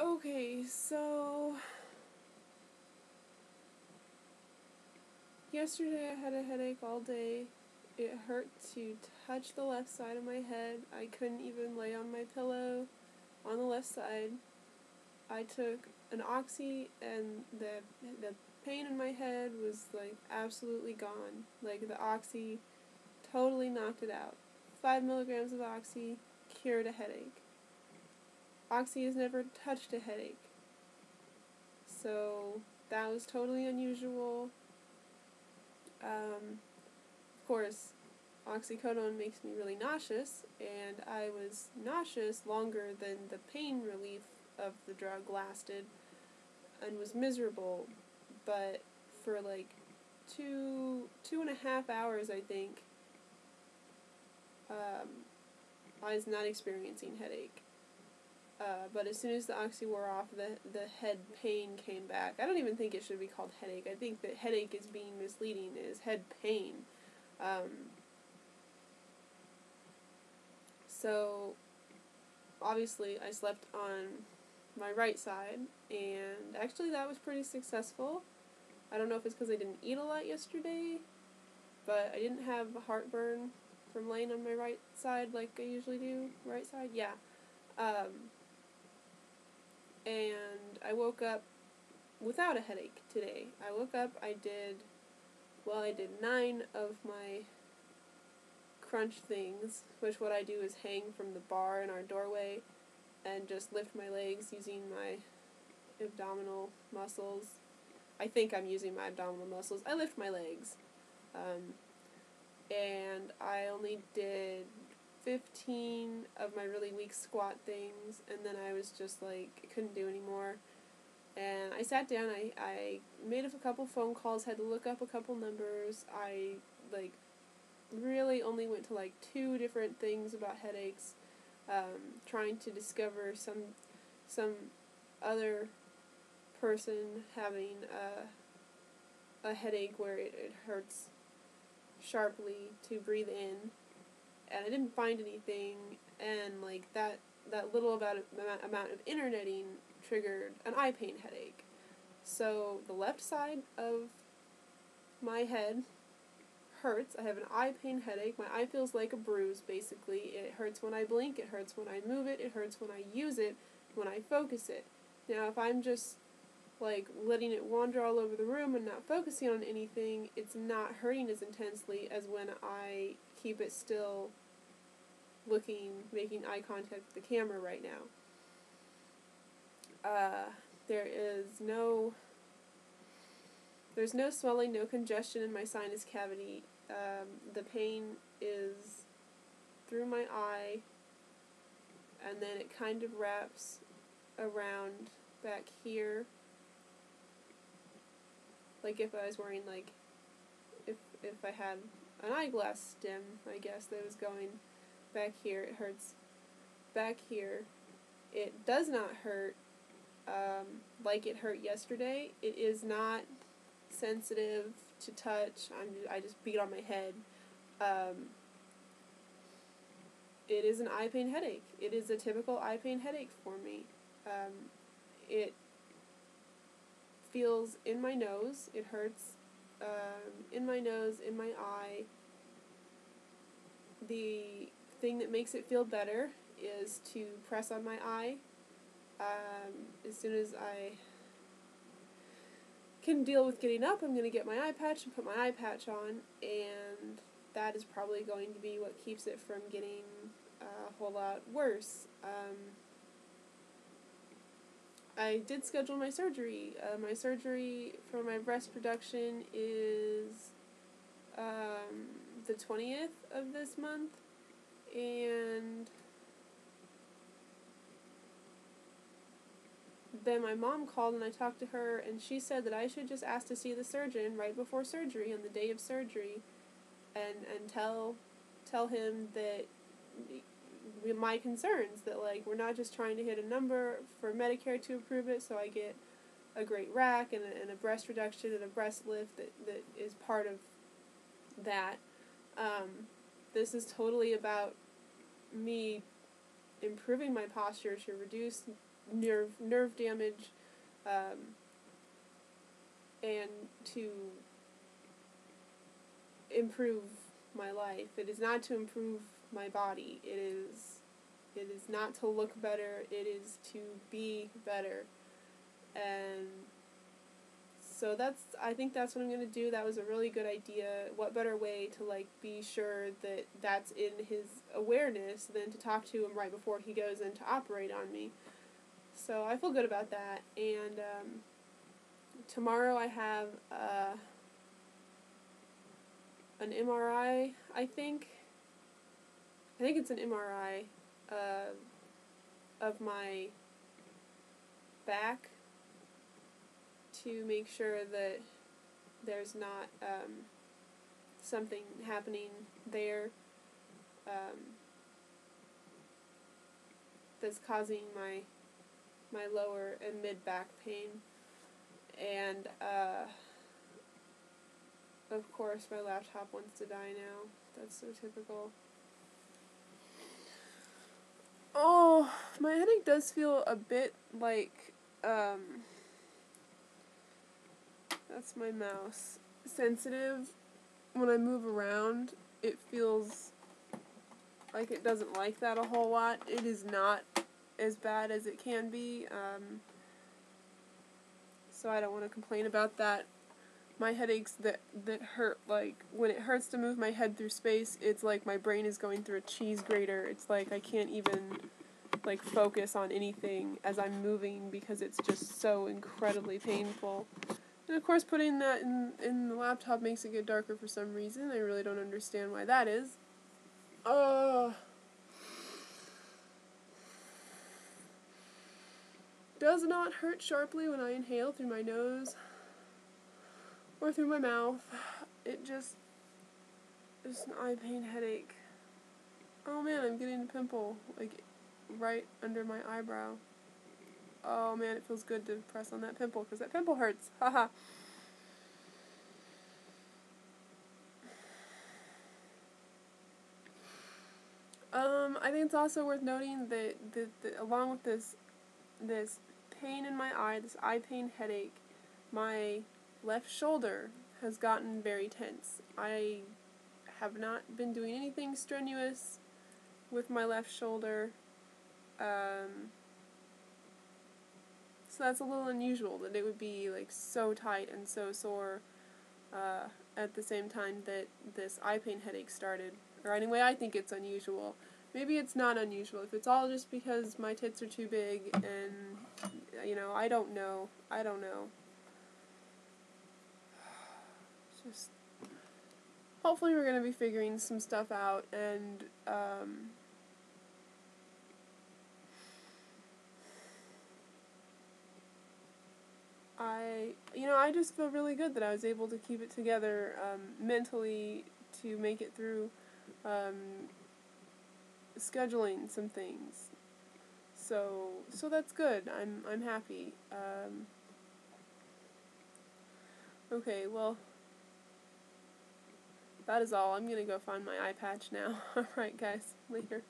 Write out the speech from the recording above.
Okay, so yesterday I had a headache all day. It hurt to touch the left side of my head. I couldn't even lay on my pillow on the left side. I took an oxy and the pain in my head was like absolutely gone. Like the oxy totally knocked it out. 5 milligrams of oxy cured a headache. Oxy has never touched a headache. So that was totally unusual. Of course, oxycodone makes me really nauseous, and I was nauseous longer than the pain relief of the drug lasted and was miserable, but for like 2.5 hours, I think, I was not experiencing headache. But as soon as the oxy wore off, the head pain came back. I don't even think it should be called headache. I think that headache is being misleading. It is head pain. So obviously I slept on my right side, and actually that was pretty successful. I don't know if it's because I didn't eat a lot yesterday, but I didn't have heartburn from laying on my right side like I usually do. Right side? Yeah. And I woke up without a headache today. I woke up, I did 9 of my crunch things, which what I do is hang from the bar in our doorway and just lift my legs using my abdominal muscles. I think I'm using my abdominal muscles. I lift my legs. And I only did 15 of my really weak squat things, and then I was just like, I couldn't do anymore. And I sat down, I made a couple phone calls, had to look up a couple numbers. I, like, really only went to, like, 2 different things about headaches, trying to discover some other person having a headache where it hurts sharply to breathe in, and I didn't find anything, and, like, that little amount of interneting triggered an eye pain headache. So the left side of my head hurts. I have an eye pain headache. My eye feels like a bruise, basically. It hurts when I blink, it hurts when I move it hurts when I use it, when I focus it. Now, if I'm just, like, letting it wander all over the room and not focusing on anything, it's not hurting as intensely as when I keep it still, making eye contact with the camera right now. There's no swelling, no congestion in my sinus cavity. The pain is through my eye, and then it kind of wraps around back here. Like if I was wearing, like, if I had an eyeglass stem, I guess, that was going back here, it hurts back here. It does not hurt like it hurt yesterday. It is not sensitive to touch. I just beat on my head. It is an eye pain headache. It is a typical eye pain headache for me. It feels in my nose. It hurts in my nose, in my eye. The thing that makes it feel better is to press on my eye. As soon as I can deal with getting up, I'm going to get my eye patch and put my eye patch on, and that is probably going to be what keeps it from getting a whole lot worse. I did schedule my surgery. My surgery for my breast reduction is the 20th of this month, and then my mom called and I talked to her, and she said that I should just ask to see the surgeon right before surgery on the day of surgery, and tell him that my concerns, that, like, we're not just trying to hit a number for Medicare to approve it so I get a great rack and a breast reduction and a breast lift that is part of that. This is totally about me improving my posture to reduce nerve damage, and to improve my life. It is not to improve my body. It is not to look better. It is to be better. And so I think that's what I'm going to do. That was a really good idea. What better way to, like, be sure that that's in his awareness than to talk to him right before he goes in to operate on me. So I feel good about that. And tomorrow I have an MRI, I think. I think it's an MRI of my back to make sure that there's not something happening there that's causing my lower and mid back pain. And of course my laptop wants to die now. That's so typical. Oh, my headache does feel a bit like, that's my mouse, sensitive. When I move around, it feels like it doesn't like that a whole lot. It is not as bad as it can be, so I don't want to complain about that. My headaches that hurt, like, when it hurts to move my head through space, it's like my brain is going through a cheese grater. It's like I can't even, like, focus on anything as I'm moving because it's just so incredibly painful. And of course putting that in the laptop makes it get darker for some reason. I really don't understand why that is. Does not hurt sharply when I inhale through my nose or through my mouth. It's an eye pain headache. Oh man, I'm getting a pimple, like, right under my eyebrow. Oh man, it feels good to press on that pimple, because that pimple hurts. Haha. I think it's also worth noting that along with this pain in my eye, this eye pain headache, my left shoulder has gotten very tense. I have not been doing anything strenuous with my left shoulder, so that's a little unusual that it would be, like, so tight and so sore at the same time that this eye pain headache started. Or anyway, I think it's unusual. Maybe it's not unusual. If it's all just because my tits are too big and, I don't know. Just, hopefully we're going to be figuring some stuff out, and, I just feel really good that I was able to keep it together, mentally to make it through, scheduling some things. So that's good. I'm happy. Okay, well, that is all. I'm gonna go find my eye patch now. Alright, guys. Later.